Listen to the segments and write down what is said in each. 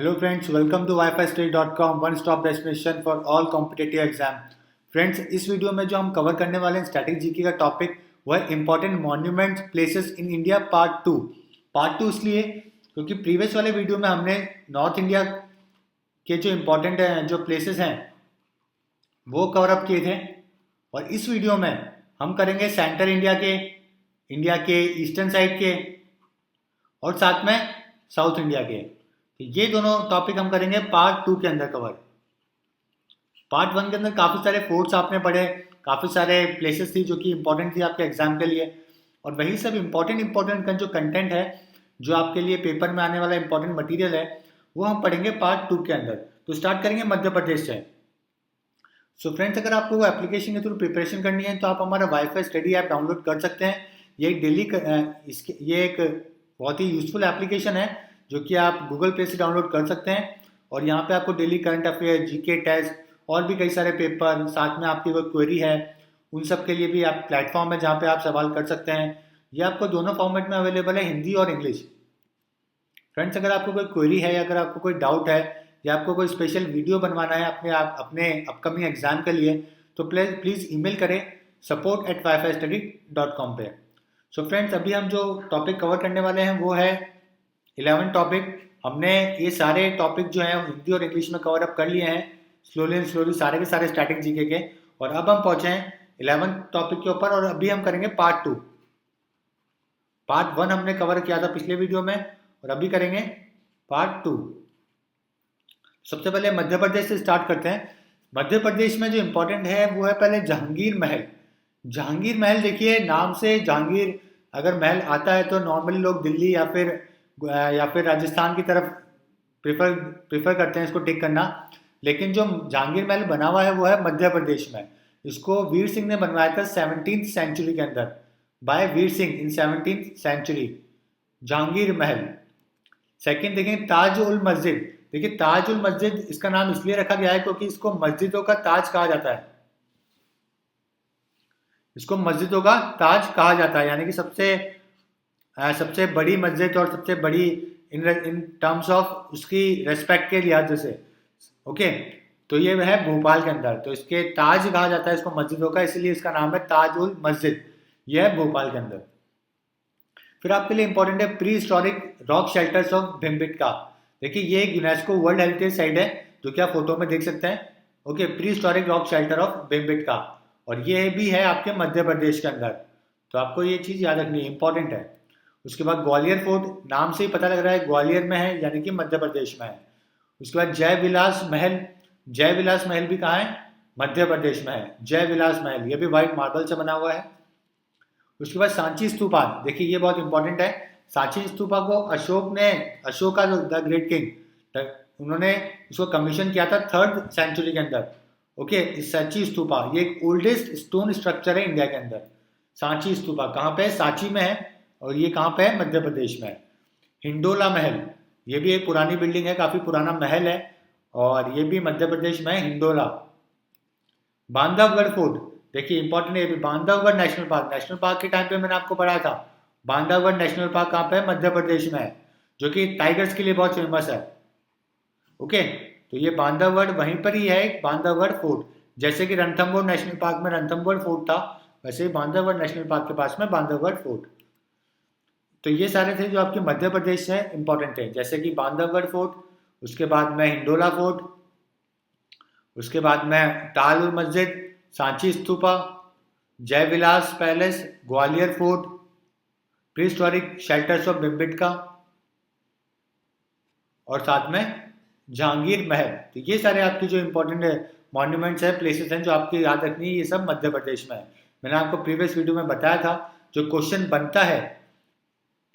Hello friends, welcome to wifistudy.com, one stop destination for all competitive exam. Friends, इस video में जो हम cover करने वाले हैं स्टैटिक जीके का टॉपिक वो है important monuments places in India part two इसलिए क्योंकि प्रीवियस वाले वीडियो में हमने नॉर्थ इंडिया के जो इम्पोर्टेंट जो प्लेसेस हैं वो कवर अप किए थे और इस वीडियो में हम करेंगे सेंट्रल इंडिया के ईस्टर्न साइड के और साथ में साउथ इंडिया के। ये दोनों टॉपिक हम करेंगे पार्ट 2 के अंदर कवर। पार्ट 1 के अंदर काफ़ी सारे फोर्ट्स आपने पढ़े, काफ़ी सारे प्लेसेस थी जो कि इंपॉर्टेंट थी आपके एग्जाम के लिए, और वही सब इंपॉर्टेंट का जो कंटेंट है जो आपके लिए पेपर में आने वाला इंपॉर्टेंट मटेरियल है वो हम पढ़ेंगे पार्ट 2 के अंदर। तो स्टार्ट करेंगे मध्य प्रदेश से। सो फ्रेंड्स, अगर आपको वो एप्लीकेशन के थ्रू प्रिपरेशन करनी है तो आप हमारा वाईफाई स्टडी ऐप डाउनलोड कर सकते हैं। ये एक बहुत ही यूजफुल एप्लीकेशन है जो कि आप गूगल प्ले से डाउनलोड कर सकते हैं और यहाँ पे आपको daily current affair, GK test और भी कई सारे पेपर, साथ में आपकी कोई क्वेरी है उन सब के लिए भी आप प्लेटफॉर्म है जहाँ पे आप सवाल कर सकते हैं। ये आपको दोनों फॉर्मेट में अवेलेबल है, हिंदी और इंग्लिश। फ्रेंड्स, अगर आपको कोई क्वेरी है या अगर आपको कोई डाउट है या आपको कोई स्पेशल वीडियो बनवाना है अपने अपकमिंग एग्जाम के लिए तो प्लीज़ ईमेल करें support@wifistudy.com पे। सो फ्रेंड्स, अभी हम जो टॉपिक कवर करने वाले हैं वो है 11 टॉपिक। हमने ये सारे टॉपिक जो हैं हिंदी और इंग्लिश में कवर अप कर लिए हैं स्लोली सारे के सारे स्टैटिक जीके के, और अब हम पहुंचे हैं 11 टॉपिक के ऊपर और अभी हम करेंगे पार्ट 2। पार्ट 1 हमने कवर किया था पिछले वीडियो में और अभी करेंगे पार्ट 2। सबसे पहले मध्य प्रदेश से स्टार्ट करते हैं। मध्य प्रदेश में जो इम्पोर्टेंट है वो है पहले जहांगीर महल। जहांगीर महल, देखिए नाम से जहांगीर अगर महल आता है तो नॉर्मली लोग दिल्ली या फिर राजस्थान की तरफ प्रेफर करते हैं इसको टिक करना, लेकिन जो जहांगीर महल बना हुआ है वो है मध्य प्रदेश में। इसको वीर सिंह ने बनवाया था 17th सेंचुरी के अंदर, बाय वीर सिंह इन 17th सेंचुरी, जहांगीर महल। सेकंड देखें ताज उल मस्जिद। देखिए ताज उल मस्जिद इसका नाम इसलिए रखा गया है क्योंकि इसको मस्जिदों का ताज कहा जाता है। इसको मस्जिदों का ताज कहा जाता है, यानी कि सबसे बड़ी मस्जिद और सबसे बड़ी इन टर्म्स ऑफ उसकी रेस्पेक्ट के लिहाज से। ओके, तो ये है भोपाल के अंदर, तो इसके ताज कहा जाता है इसको मस्जिदों का, इसलिए इसका नाम है ताज उल मस्जिद। यह है भोपाल के अंदर। फिर आपके लिए इंपॉर्टेंट है pre historic rock shelters of Bhimbetka. देखिए ये एक यूनेस्को वर्ल्ड हेरिटेज साइट है जो कि आप फोटो में देख सकते हैं। Okay, pre historic rock shelter of Bhimbetka, और ये भी है आपके मध्य प्रदेश के अंदर, तो आपको ये चीज़ याद रखनी है, इंपॉर्टेंट है। उसके बाद ग्वालियर फोर्ट, नाम से ही पता लग रहा है ग्वालियर में है, यानी कि मध्य प्रदेश में है। उसके बाद जय विलास महल भी कहाँ है? मध्य प्रदेश में है जय विलास महल, ये भी व्हाइट मार्बल से बना हुआ है। उसके बाद सांची स्तूपा, देखिए ये बहुत इंपॉर्टेंट है। सांची स्तूपा को अशोका द ग्रेट किंग, उन्होंने इसको कमीशन किया था 3rd सेंचुरी के अंदर। ओके, सांची स्तूपा ये एक ओल्डेस्ट स्टोन स्ट्रक्चर है इंडिया के अंदर। सांची स्तूपा कहाँ पे है? सांची में है, और ये कहाँ पे है? मध्य प्रदेश में है। हिंडोला महल, ये भी एक पुरानी बिल्डिंग है, काफी पुराना महल है, और ये भी मध्य प्रदेश में है, हिंडोला। बांधवगढ़ फोर्ट, देखिए इंपॉर्टेंट है, बांधवगढ़ नेशनल पार्क के टाइम पे मैंने आपको पढ़ाया था। बांधवगढ़ नेशनल पार्क कहाँ पे है? मध्य प्रदेश में है, जो कि टाइगर्स के लिए बहुत फेमस है। ओके, तो ये बांधवगढ़ वहीं पर ही है, एक बांधवगढ़ फोर्ट। जैसे कि रणथंभौर नेशनल पार्क में रणथंभौर फोर्ट था, वैसे ही बांधवगढ़ नेशनल पार्क के पास में बांधवगढ़ फोर्ट। तो ये सारे थे जो आपके मध्य प्रदेश से इंपॉर्टेंट थे, जैसे कि बांधवगढ़ फोर्ट, उसके बाद में हिंडोला फोर्ट, उसके बाद में ताल उल मस्जिद, Sanchi Stupa, Jai Vilas palace, Gwalior fort, pre historic shelters of Bhimbetka, और साथ में जहांगीर महल। तो ये सारे आपकी जो इंपॉर्टेंट मॉन्यूमेंट्स है, प्लेसेस हैं जो आपकी याद रखनी है, ये सब मध्य प्रदेश में है। मैंने आपको प्रीवियस वीडियो में बताया था जो क्वेश्चन बनता है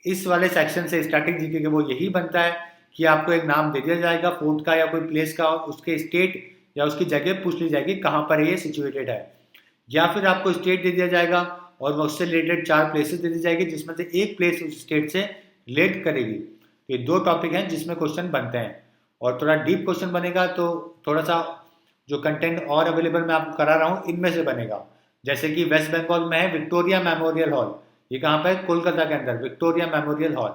इस वाले सेक्शन से स्टैटिक जीके के, वो यही बनता है कि आपको एक नाम दे दिया जाएगा फोर्ट का या कोई प्लेस का, और उसके स्टेट या उसकी जगह पूछ ली जाएगी कहाँ पर ये सिचुएटेड है, या फिर आपको स्टेट दे दिया जाएगा और उससे रिलेटेड 4 प्लेसेस दे दी जाएगी जिसमें से एक प्लेस उस स्टेट से रिलेट करेगी। ये 2 टॉपिक हैं जिसमें क्वेश्चन बनते हैं, और थोड़ा डीप क्वेश्चन बनेगा तो थोड़ा सा जो कंटेंट और अवेलेबल मैं आपको करा रहा हूँ इनमें से बनेगा। जैसे कि वेस्ट बंगाल में है विक्टोरिया मेमोरियल हॉल, ये कहाँ पर है? कोलकाता के अंदर Victoria memorial Hall.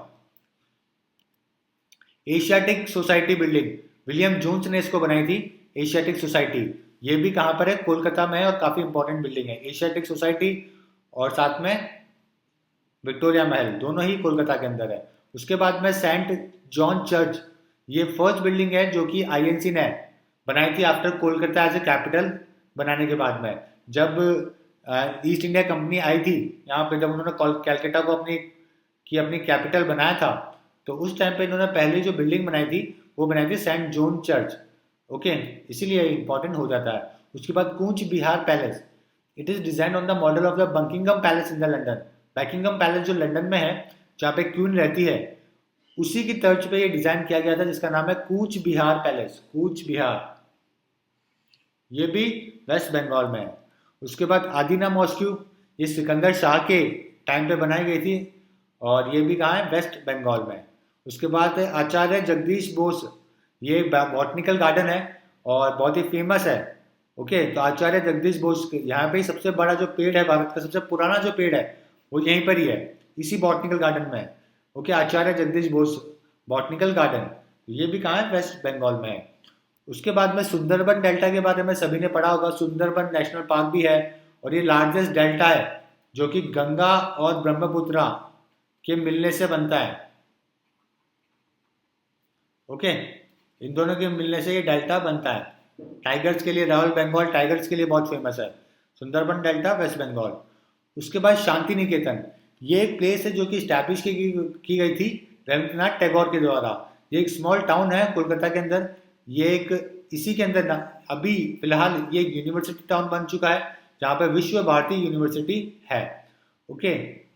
Asiatic Society building, William Jones ने इसको बनाई थी, एशियाटिक सोसाइटी। ये भी कहाँ पर है? कोलकाता में है और काफ़ी इंपॉर्टेंट बिल्डिंग है एशियाटिक सोसाइटी, और साथ में विक्टोरिया महल, दोनों ही कोलकाता के अंदर है। उसके बाद में सेंट जॉन चर्च, ये फर्स्ट बिल्डिंग है जो कि आईएनसी ने बनाई थी after Kolkata as a capital बनाने के बाद में। जब ईस्ट इंडिया कंपनी आई थी यहाँ पे, जब उन्होंने कैलकाटा को अपनी कैपिटल बनाया था, तो उस टाइम पे इन्होंने पहले जो बिल्डिंग बनाई थी वो बनाई थी सेंट जॉन चर्च। ओके, इसीलिए इंपॉर्टेंट हो जाता है। उसके बाद Cooch Behar palace, it is design on the model of the Buckingham palace in the London. Buckingham palace जो लंदन में है, जहाँ पे क्वीन रहती है, उसी की तर्ज पे ये डिजाइन किया गया था, जिसका नाम है कूच बिहार पैलेस, कूच बिहार। ये भी वेस्ट बंगाल में है। उसके बाद आदिना मॉस्क्यू, ये सिकंदर शाह के टाइम पे बनाई गई थी, और ये भी कहाँ है? वेस्ट बंगाल में। उसके बाद है आचार्य जगदीश बोस, ये बॉटनिकल गार्डन है और बहुत ही फेमस है। ओके, तो आचार्य जगदीश बोस यहाँ पे ही सबसे बड़ा जो पेड़ है, भारत का सबसे पुराना जो पेड़ है, वो यहीं पर ही है, इसी बॉटनिकल गार्डन में है। ओके, आचार्य जगदीश बोस बॉटनिकल गार्डन, ये भी कहाँ है? वेस्ट बंगाल में है। उसके बाद में सुंदरबन डेल्टा के बारे में सभी ने पढ़ा होगा, सुंदरबन नेशनल पार्क भी है, और ये लार्जेस्ट डेल्टा है जो कि गंगा और ब्रह्मपुत्रा के मिलने से बनता है। ओके, इन दोनों के मिलने से ये डेल्टा बनता है। टाइगर्स के लिए, रॉयल बंगाल टाइगर्स के लिए बहुत फेमस है सुंदरबन डेल्टा, वेस्ट बंगाल। उसके बाद शांति निकेतन, ये एक प्लेस है जो कि स्टैब्लिश की गई थी रविंद्रनाथ टैगोर के द्वारा। ये एक स्मॉल टाउन है कोलकाता के अंदर। ये एक इसी के अंदर अभी फिलहाल ये यूनिवर्सिटी टाउन बन चुका है, जहाँ पे विश्व भारती यूनिवर्सिटी है। ओके,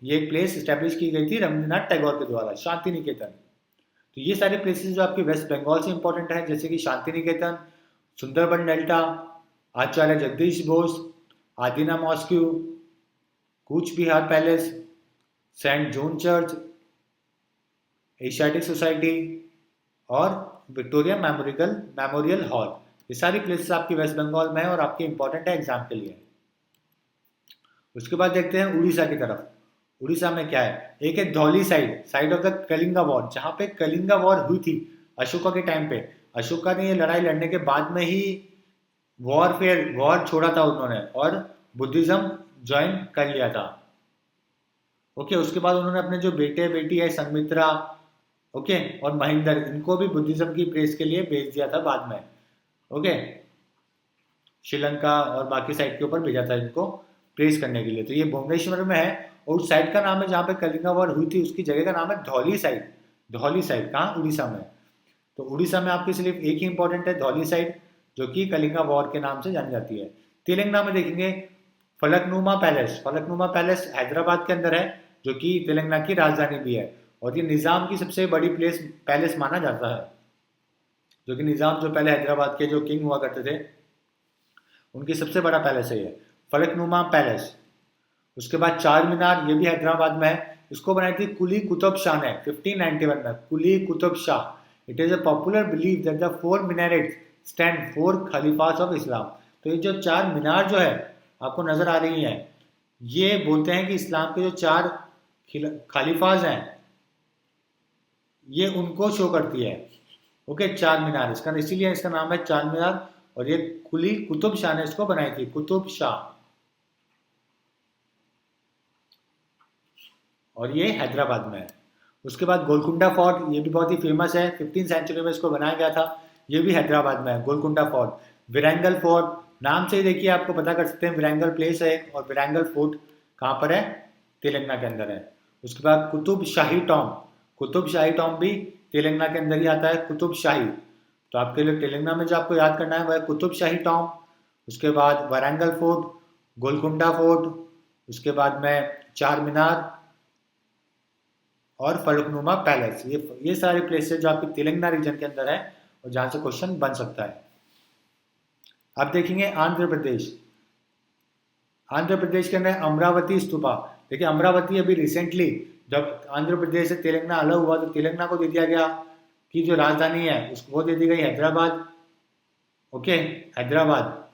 ये एक प्लेस स्टैब्लिश की गई थी रविंद्रनाथ टैगोर के द्वारा, शांति निकेतन। तो ये सारे प्लेसेस जो आपके वेस्ट बंगाल से इंपॉर्टेंट है, जैसे कि Shanti Niketan, Sundarban delta, Acharya Jagadish Bose, Adina mosque, Cooch Behar palace, Saint John church, Asiatic society और विक्टोरिया मेमोरियल हॉल। ये सारी प्लेसेस आपकी वेस्ट बंगाल में है और आपके इंपॉर्टेंट है एग्जाम के लिए। उसके बाद देखते हैं उड़ीसा की तरफ। उड़ीसा में क्या है? एक है Dhauli side of the Kalinga war, जहाँ पे कलिंगा वॉर हुई थी अशोका के टाइम पे। अशोका ने ये लड़ाई लड़ने के बाद में ही वॉर छोड़ा था उन्होंने, और बुद्धिज्म ज्वाइन कर लिया था। ओके, उसके बाद उन्होंने अपने जो बेटे बेटी है संघमित्रा, ओके, और महेंद्र, इनको भी बुद्धिज्म की प्रेस के लिए भेज दिया था बाद में। ओके, श्रीलंका और बाकी साइड के ऊपर भेजा था इनको प्रेस करने के लिए। तो ये भुवनेश्वर में है, और उस साइड का नाम है जहाँ पे कलिंगा वॉर हुई थी, उसकी जगह का नाम है धौली साइड। धौली साइड कहाँ? उड़ीसा में। तो उड़ीसा में आपके सिर्फ एक ही इंपॉर्टेंट है, धौली साइड, जो कि कलिंगा वॉर के नाम से जानी जाती है। तेलंगाना में देखेंगे फलकनुमा पैलेस। फलकनुमा पैलेस हैदराबाद के अंदर है, जो कि तेलंगाना की राजधानी भी है, और ये निज़ाम की सबसे बड़ी पैलेस माना जाता है, जो कि निज़ाम जो पहले हैदराबाद के जो किंग हुआ करते थे, उनकी सबसे बड़ा पैलेस है ये फलकनुमा पैलेस। उसके बाद चार मीनार, ये भी हैदराबाद में है। इसको बनाई थी कुली कुतुब शाह ने 1591 में, Quli Qutub Shah. It is a popular believe that the four minarets stand for khalifas of Islam. तो ये जो चार मीनार जो है आपको नजर आ रही हैं, ये बोलते हैं कि इस्लाम के जो चार खलीफाज हैं, ये उनको शो करती है। ओके, चार मीनार, इसका इसीलिए इसका नाम है चार मीनार, और ये कुली कुतुब शाह ने इसको बनाई थी, कुतुब शाह, और ये हैदराबाद में है। उसके बाद गोलकुंडा फोर्ट, ये भी बहुत ही फेमस है, 15th सेंचुरी में इसको बनाया गया था, ये भी हैदराबाद में है, गोलकुंडा फोर्ट। विरंगल फोर्ट, नाम से ही देखिए आपको पता कर सकते हैं, विरंगल प्लेस है, और विरंगल फोर्ट कहाँ पर है? तेलंगाना के अंदर है। उसके बाद कुतुब शाही टॉम, कुतुब शाही टॉम भी तेलंगाना के अंदर ही आता है, कुतुब शाही। तो आपके लिए तेलंगाना में जो आपको याद करना है वह है कुतुब शाही टॉम। उसके बाद वारंगल फोर्ट, गोलकुंडा फोर्ट, उसके बाद में चार मीनार और फलकनुमा पैलेस। ये सारे प्लेसेस जो आपके तेलंगाना रीजन के अंदर है, और जहाँ से क्वेश्चन बन सकता है। अब देखेंगे आंध्र प्रदेश। आंध्र प्रदेश के अंदर अमरावती स्तूपा। देखिए अमरावती अभी रिसेंटली जब आंध्र प्रदेश से तेलंगाना अलग हुआ, तो तेलंगाना को दे दिया गया कि जो राजधानी है उसको वो दे दी गई हैदराबाद। ओके, हैदराबाद,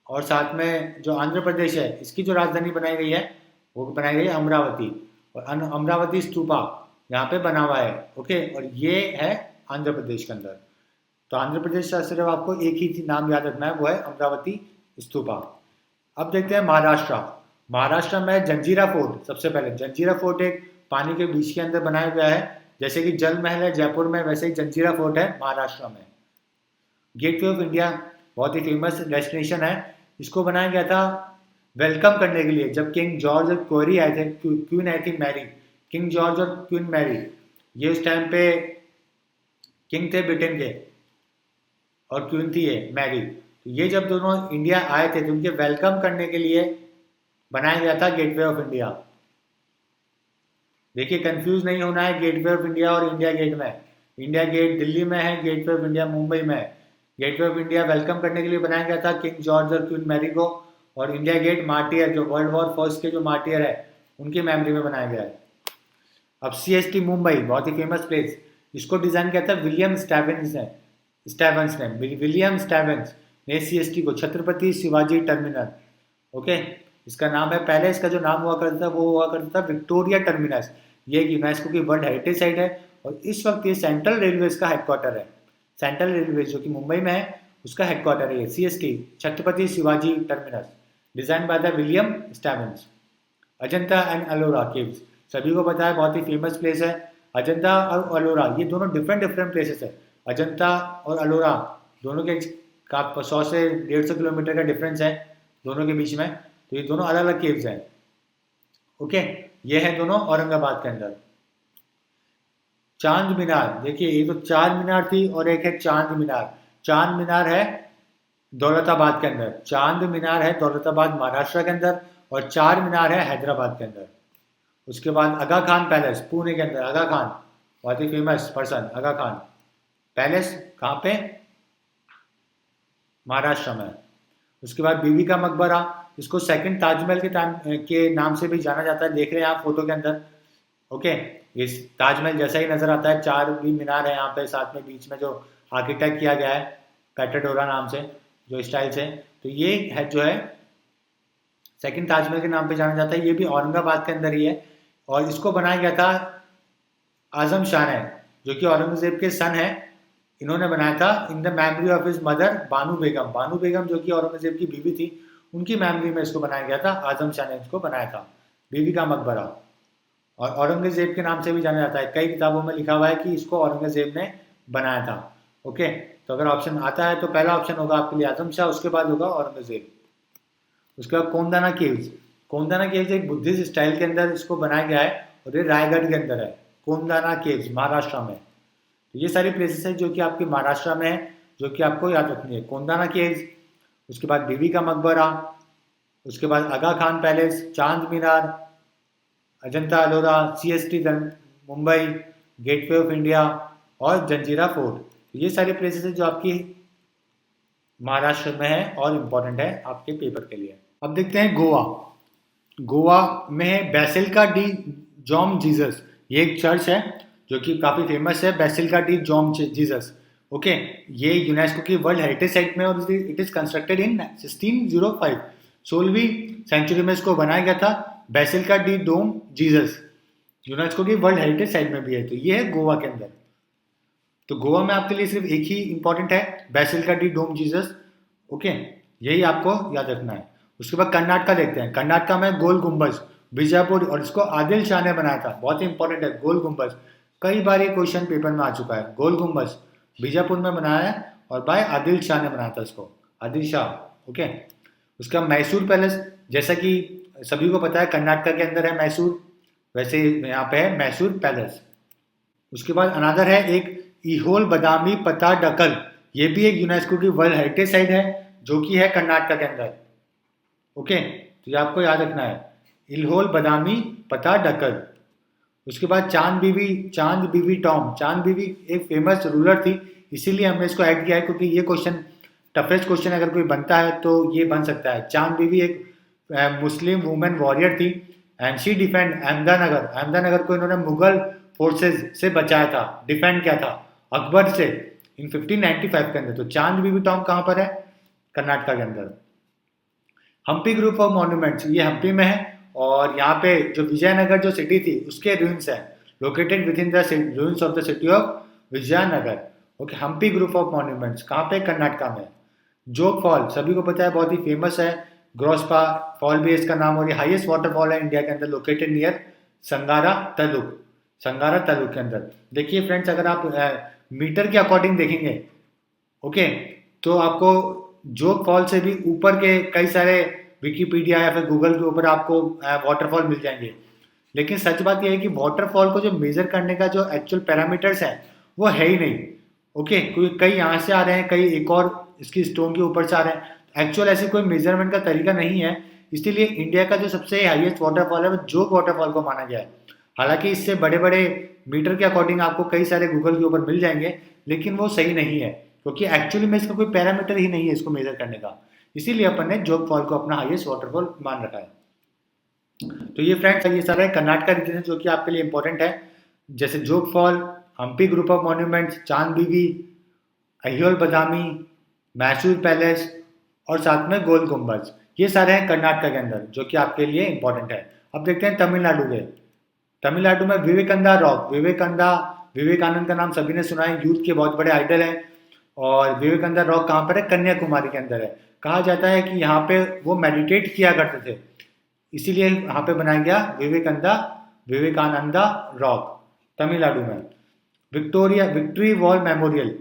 और साथ में जो आंध्र प्रदेश है इसकी जो राजधानी बनाई गई है वो बनाई गई है अमरावती। और अमरावती स्तूपा, यहाँ पे बना हुआ है। ओके, और ये है आंध्र प्रदेश के अंदर। तो आंध्र प्रदेश का सिर्फ आपको एक ही नाम याद रखना है, वो है अमरावती स्तूपा। अब देखते हैं महाराष्ट्र। महाराष्ट्र में जंजीरा फोर्ट। सबसे पहले जंजीरा फोर्ट एक पानी के बीच के अंदर बनाया गया है, जैसे कि जल महल है जयपुर में, वैसे ही जंजीरा फोर्ट है महाराष्ट्र में। गेटवे ऑफ इंडिया बहुत ही फेमस डेस्टिनेशन है। इसको बनाया गया था वेलकम करने के लिए, जब किंग जॉर्ज और क्वेरी आए थे, क्वीन आई थी मैरी, किंग जॉर्ज और क्वीन मैरी, ये उस टाइम पे किंग थे ब्रिटेन के और क्वीन थी ये मैरी। तो ये जब दोनों इंडिया आए थे तो उनके वेलकम करने के लिए बनाया गया था गेटवे ऑफ इंडिया। देखिए कंफ्यूज नहीं होना है गेटवे ऑफ इंडिया और इंडिया गेट में। इंडिया गेट दिल्ली में है, गेटवे ऑफ इंडिया मुंबई में है। गेटवे ऑफ इंडिया वेलकम करने के लिए बनाया गया था किंग जॉर्ज और क्वीन मैरी को, और इंडिया गेट मार्टियर, जो वर्ल्ड वॉर फर्स्ट के जो मार्टियर है उनकी मेमोरी में बनाया गया है। अब CST मुंबई बहुत ही फेमस प्लेस, इसको डिजाइन किया था विलियम स्टेवेंस ने। विलियम स्टेवेंस ने CST को, छत्रपति शिवाजी टर्मिनल। ओके, इसका नाम है, पहले इसका जो नाम हुआ करता था वो हुआ करता था विक्टोरिया टर्मिनस। ये यूनेस्को की वर्ल्ड हेरिटेज साइट है और इस वक्त ये सेंट्रल रेलवेज का हेडक्वार्टर है। सेंट्रल रेलवे जो कि मुंबई में है उसका हेडक्वार्टर है ये CST, Chhatrapati Shivaji terminus, design by the William Stevens. Ajanta and Ellora caves, सभी को पता है बहुत ही फेमस प्लेस है। अजंता और एलोरा ये दोनों डिफरेंट प्लेसेस है। अजंता और एलोरा दोनों के 100 से 150 किलोमीटर का डिफरेंस है दोनों के बीच में, तो ये दोनों अलग अलग केव्स हैं। ओके, ये है दोनों औरंगाबाद के अंदर। चांद मीनार, देखिए ये तो चार मीनार थी और एक है चांद मीनार। चांद मीनार है दौलताबाद के अंदर, चांद मीनार है दौलताबाद महाराष्ट्र के अंदर, और चार मीनार है हैदराबाद के अंदर। उसके बाद आगा खान पैलेस पुणे के अंदर, आगा खान बहुत ही फेमस पर्सन, आगा खान पैलेस कहाँ पे, महाराष्ट्र में। उसके बाद बीवी का मकबरा, इसको सेकंड ताजमहल के नाम से भी जाना जाता है, देख रहे हैं आप फोटो के अंदर। ओके, इस ताजमहल जैसा ही नजर आता है, चार भी मीनार है यहाँ पे, साथ में बीच में जो आर्किटेक्ट किया गया है पेट्राडोरा नाम से, जो स्टाइल से, तो ये है जो है सेकंड ताजमहल के नाम पे जाना जाता है। ये भी औरंगाबाद के अंदर ही है और इसको बनाया गया था आजम शाह ने, जो कि औरंगजेब के सन है। इन्होंने बनाया था in the memory of his mother Banu Begum. Banu Begum जो कि औरंगजेब की बीवी थी, उनकी मेमोरी में इसको बनाया गया था। आजम शाह ने इसको बनाया था, बीवी का मकबरा, और औरंगजेब के नाम से भी जाना जाता है। कई किताबों में लिखा हुआ है कि इसको औरंगजेब ने बनाया था। ओके, तो अगर ऑप्शन आता है तो पहला ऑप्शन होगा आपके लिए आजम शाह, उसके बाद होगा औरंगजेब। उसके बाद कोंडाना केव्स। कोंडाना केव्स एक बुद्धिस्ट स्टाइल के अंदर इसको बनाया गया है और ये रायगढ़ के अंदर है। कोंडाना केव्स महाराष्ट्र में। तो ये सारी प्लेसेस है जो कि आपके महाराष्ट्र में है, जो कि आपको याद रखनी है। कोंडाना केव्स, उसके बाद बीवी का मकबरा, उसके बाद आगा Khan palace, Chand Minar, Ajanta Ellora, CST Mumbai, gateway of India और जंजीरा फोर्ट। तो ये सारी प्लेसेस है जो आपकी महाराष्ट्र में है और इम्पोर्टेंट है आपके पेपर के लिए। अब देखते हैं गोवा। गोवा में है बेसिलिका डी जॉम जीसस। ये एक चर्च है जो कि काफ़ी फेमस है, basilica de Bom Jesus. Okay, ये यूनेस्को की वर्ल्ड हेरिटेज साइट में और इट इज़ कंस्ट्रक्टेड इन 1605। 16वीं सेंचुरी में इसको बनाया गया था। Basilica de Bom Jesus UNESCO की वर्ल्ड हेरिटेज साइट में भी है। तो ये है गोवा के अंदर। तो गोवा में आपके लिए सिर्फ एक ही इंपॉर्टेंट है, basilica de Bom Jesus. Okay, यही आपको याद रखना है। उसके बाद कर्नाटका देखते हैं। कर्नाटका में गोल गुम्बज बीजापुर, और इसको आदिल शाह ने बनाया था। बहुत ही इंपॉर्टेंट है गोल गुम्बज, कई बार ये क्वेश्चन पेपर में आ चुका है। गोल गुम्बज बीजापुर में बनाया है और बाय आदिल शाह ने बनाया था इसको, आदिल शाह। ओके, उसका मैसूर पैलेस, जैसा कि सभी को पता है कर्नाटका के अंदर है मैसूर, वैसे यहाँ पे है मैसूर पैलेस। उसके बाद अनादर है एक ईहोल बदामी पताडकल। ये भी एक यूनेस्को की वर्ल्ड हेरिटेज साइट है जो कि है कर्नाटका के अंदर। ओके, तो ये आपको याद रखना है, इल्होल बदामी पताडकल। उसके बाद चांद बीवी टॉम। चांद बीवी एक फेमस रूलर थी, इसीलिए हमने इसको ऐड किया है, क्योंकि ये क्वेश्चन टफेस्ट क्वेश्चन अगर कोई बनता है तो ये बन सकता है। चांद बीवी एक मुस्लिम वुमेन वॉरियर थी and she defend Ahmednagar. Ahmednagar को इन्होंने मुगल फोर्सेज से बचाया था, डिफेंड किया था अकबर से इन 1595 के अंदर। तो चांद बीवी टॉम कहाँ पर है, कर्नाटका के अंदर। हम्पी ग्रुप ऑफ मॉन्यूमेंट्स, ये हम्पी में है और यहाँ पे जो विजयनगर जो सिटी थी उसके रूइंस है। Located within the ruins of the city of Vijayanagar. Okay, Hampi group of monuments कहाँ पे? कर्नाटका में। जोग फॉल सभी को पता है, बहुत ही फेमस है, ग्रोस्पा फॉल भी है इसका नाम, और ये हाईएस्ट वाटरफॉल है इंडिया के अंदर, लोकेटेड नियर संगारा तालुक, संगारा तालुक के अंदर। देखिए फ्रेंड्स, अगर आप मीटर के अकॉर्डिंग देखेंगे, ओके, तो आपको जोग फॉल से भी ऊपर के कई सारे विकीपीडिया या फिर गूगल के ऊपर आपको वाटरफॉल मिल जाएंगे। लेकिन सच बात यह है कि वाटरफॉल को जो मेजर करने का जो एक्चुअल पैरामीटर्स है वो है ही नहीं। ओके, क्योंकि कई यहाँ से आ रहे हैं, कई एक और इसकी स्टोन के ऊपर से आ रहे हैं, एक्चुअल ऐसे कोई मेजरमेंट का तरीका नहीं है। इसीलिए इंडिया का जो सबसे हाईएस्ट वाटरफॉल है वो जोग वाटरफॉल को माना गया है। हालांकि इससे बड़े बड़े मीटर के अकॉर्डिंग आपको कई सारे गूगल के ऊपर मिल जाएंगे, लेकिन वो सही नहीं है, क्योंकि एक्चुअली में इसका कोई पैरामीटर ही नहीं है इसको मेजर करने का। इसीलिए अपन ने जोग फॉल को अपना हाईएस्ट वाटरफॉल मान रखा है। तो ये फ्रेंड्स, ये सारा कर्नाटका रीजन है जो कि आपके लिए इंपॉर्टेंट है, जैसे Jog fall, Hampi group of monuments, Chand Bibi, अहियोल Badami, Mysore palace और साथ में गोल गुम्बज, ये सारे हैं कर्नाटका के अंदर जो कि आपके लिए इंपॉर्टेंट है। अब देखते हैं तमिलनाडु के। तमिलनाडु में विवेकानंदा रॉक, विवेकानंद का नाम सभी ने सुना है, यूथ के बहुत बड़े आइडल हैं। और विवेकानंदा रॉक कहाँ पर है? कन्याकुमारी के अंदर है। कहा जाता है कि यहाँ पे वो मेडिटेट किया करते थे, इसीलिए यहाँ पे बनाया गया विवेकानंदा रॉक, तमिलनाडु में। विक्ट्री वॉल मेमोरियल,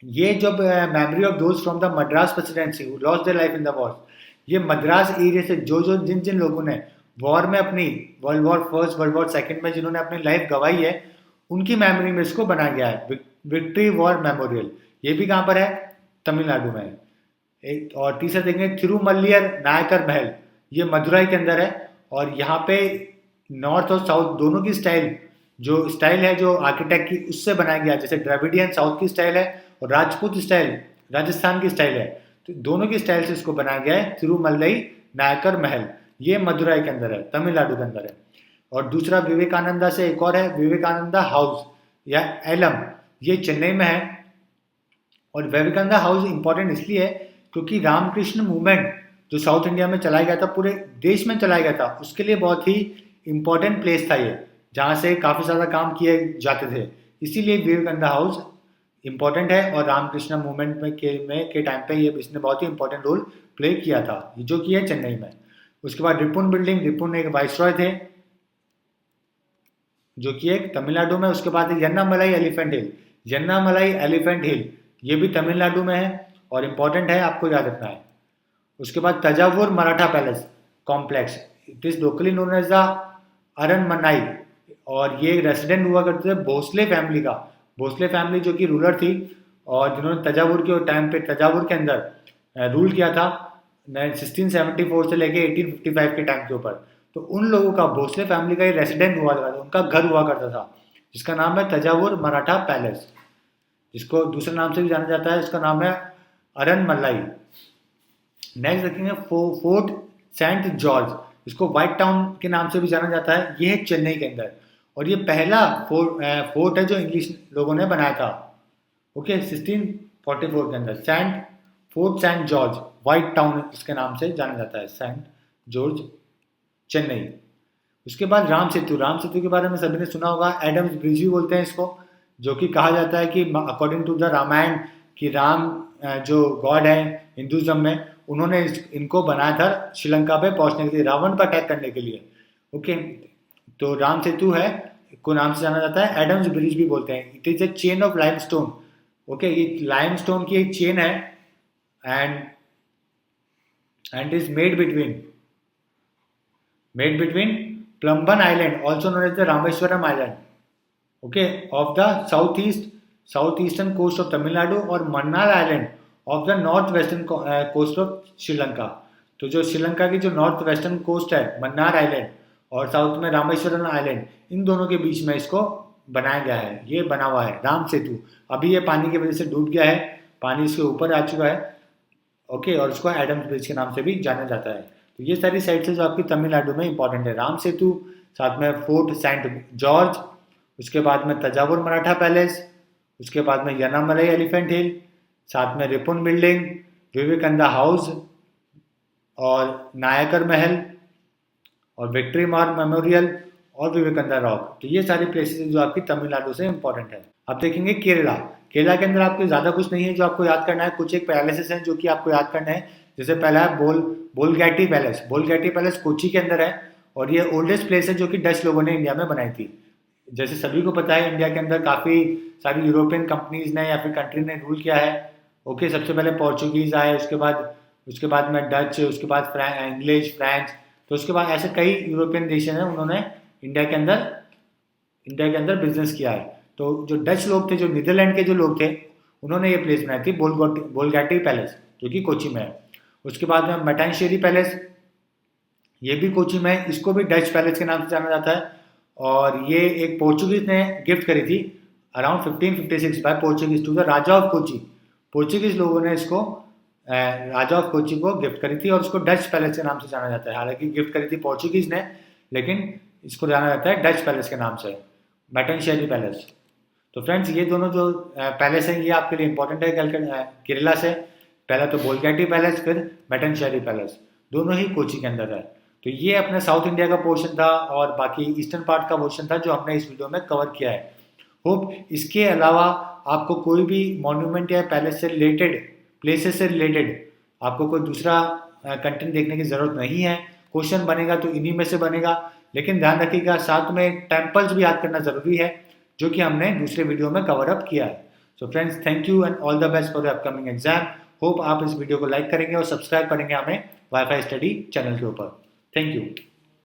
ये जब memory of those from the Madras presidency who lost their life in the war, ये मद्रास एरिया से जिन जिन लोगों ने वॉर में अपनी world war first, world war second में जिन्होंने अपनी लाइफ गंवाई है, उनकी मेमोरी में इसको बनाया गया है विक्ट्री वॉर मेमोरियल। ये भी कहाँ पर है? तमिलनाडु में। एक और तीसरा देखेंगे थिरुमल्लियर नायकर महल, ये मदुरई के अंदर है। और यहाँ पे नॉर्थ और साउथ दोनों की स्टाइल है जो आर्किटेक्ट की, उससे बनाया गया, जैसे द्रविडियन साउथ की स्टाइल है और राजपूत स्टाइल राजस्थान की स्टाइल है, तो दोनों की स्टाइल से इसको बनाया गया है तिरुमलई नायकर महल। ये मदुरई के अंदर है, तमिलनाडु के अंदर है। और दूसरा विवेकानंदा से एक और है विवेकानंदा हाउस या एलम, ये चेन्नई में है। और विवेकानंदा हाउस इंपॉर्टेंट इसलिए है क्योंकि रामकृष्ण मूवमेंट जो साउथ इंडिया में चलाया गया था, पूरे देश में चलाया गया था, उसके लिए बहुत ही इंपॉर्टेंट प्लेस था ये, जहाँ से काफ़ी ज़्यादा काम किए जाते थे। इसीलिए विवेकानंदा हाउस इंपॉर्टेंट है। और रामकृष्ण मूवमेंट के टाइम पे ये इसने बहुत ही इंपॉर्टेंट रोल प्ले किया था, जो कि है चेन्नई में। उसके बाद रिपुन बिल्डिंग, रिपुन एक वाइसरॉय थे जो कि एक तमिलनाडु में। उसके बाद यन्नामलाई एलिफेंट हिल, ये भी तमिलनाडु में है और इम्पॉर्टेंट है, आपको याद रखना है। उसके बाद Thanjavur Maratha palace complex, it is locally known as the Aranmanai, और ये रेसिडेंट हुआ करते थे भोसले फैमिली का। भोसले फैमिली जो कि रूलर थी और जिन्होंने तंजावुर के टाइम पे तंजावुर के अंदर रूल किया था 1674 से लेके 1855 के टाइम के ऊपर। तो उन लोगों का, भोसले फैमिली का ये रेसिडेंट हुआ करता था, उनका घर हुआ करता था, जिसका नाम है तंजावुर मराठा पैलेस, जिसको दूसरे नाम से भी जाना जाता है, इसका नाम है अरनमलाई। नेक्स्ट देखेंगे फोर्ट सेंट जॉर्ज, इसको व्हाइट टाउन के नाम से भी जाना जाता है, ये है चेन्नई के अंदर। और ये पहला फोर्ट है जो इंग्लिश लोगों ने बनाया था, ओके, 1644 के अंदर। Fort Saint George White Town इसके नाम से जाना जाता है, सेंट जॉर्ज, चेन्नई। उसके बाद राम सेतु के बारे में सभी ने सुना होगा, एडम्स ब्रिज भी बोलते हैं इसको, जो कि कहा जाता है कि अकॉर्डिंग टू द रामायण कि राम जो गॉड है हिंदुज्म में, उन्होंने इनको बनाया था श्रीलंका पे पहुंचने के लिए, रावण पर अटैक करने के लिए। ओके, तो राम सेतु है को नाम से जाना जाता है, एडम्स ब्रिज भी बोलते हैं। It is a chain of limestone, okay, ये लाइमस्टोन की एक चेन है and is made between Pamban island also known as the Rameswaram island, okay, of the south eastern coast of Tamil Nadu, और Mannar island of the north western coast of Sri Lanka. तो जो श्रीलंका की जो north western coast है मन्नार आइलैंड, और साउथ में रामेश्वरम आइलैंड, इन दोनों के बीच में इसको बनाया गया है, ये बना हुआ है राम सेतु। अभी ये पानी की वजह से डूब गया है, पानी इसके ऊपर आ चुका है, ओके, और इसको एडम्स ब्रिज के नाम से भी जाना जाता है। तो ये सारी साइट्स जो आपकी तमिलनाडु में इंपॉर्टेंट है, राम सेतु, साथ में फोर्ट सेंट जॉर्ज, उसके बाद में तंजावुर मराठा पैलेस, उसके बाद में यन्नामलाई एलिफेंट हिल, साथ में रिपुन बिल्डिंग, विवेकानंदा हाउस और नायकर महल और विक्ट्री मार्क मेमोरियल और विवेकानंदा रॉक। तो ये सारी प्लेसेस जो आपकी तमिलनाडु से इंपॉर्टेंट है। अब देखेंगे केरला। केरला के अंदर आपको ज़्यादा कुछ नहीं है जो आपको याद करना है, कुछ एक पैलेसेस हैं जो कि आपको याद करना है। जैसे पहला है बोलगैटी पैलेस। बोलगैटी पैलेस कोची के अंदर है और ये ओल्डेस्ट प्लेस है जो कि डच लोगों ने इंडिया में बनाई थी। जैसे सभी को पता है इंडिया के अंदर काफ़ी सारी यूरोपियन कंपनीज ने या फिर कंट्री ने रूल किया है। ओके, सबसे पहले पोर्चुगीज आए, उसके बाद में डच, उसके बाद इंग्लिश, फ्रेंच। तो उसके बाद ऐसे कई यूरोपियन देश हैं उन्होंने इंडिया के अंदर बिजनेस किया है। तो जो डच लोग थे, जो नीदरलैंड के जो लोग थे, उन्होंने ये प्लेस बनाई थी बोलगैटी पैलेस जो कि कोची में है। उसके बाद में मटैनशेरी पैलेस, ये भी कोची में है, इसको भी डच पैलेस के नाम से जाना जाता है और ये एक पोर्चुगीज ने गिफ्ट करी थी around 1556 by Portuguese to the raja of Kochi. Portuguese लोगों ने इसको राजा ऑफ कोची को गिफ्ट करी थी और उसको डच पैलेस के नाम से जाना जाता है। हालांकि गिफ्ट करी थी पोर्चुगीज ने, लेकिन इसको जाना जाता है डच पैलेस के नाम से, मैटनशेरी पैलेस। तो फ्रेंड्स, ये दोनों जो पैलेस हैं ये आपके लिए इंपॉर्टेंट है केरला से। पहला तो बोलगैटी पैलेस, फिर मैटनशेरी पैलेस, दोनों ही कोची के अंदर है। तो ये अपने साउथ इंडिया का पोर्शन था और बाकी ईस्टर्न पार्ट का पोर्शन था जो हमने इस वीडियो में कवर किया है। होप इसके अलावा आपको कोई भी मॉन्यूमेंट या पैलेस से रिलेटेड, प्लेसेस से रिलेटेड आपको कोई दूसरा कंटेंट देखने की ज़रूरत नहीं है। क्वेश्चन बनेगा तो इन्हीं में से बनेगा, लेकिन ध्यान रखिएगा साथ में टेम्पल्स भी याद करना ज़रूरी है जो कि हमने दूसरे वीडियो में कवर अप किया है। So friends, thank you and all the best for the upcoming exam. Hope आप इस वीडियो को लाइक करेंगे और सब्सक्राइब करेंगे हमें वाईफाई स्टडी चैनल के ऊपर। Thank you.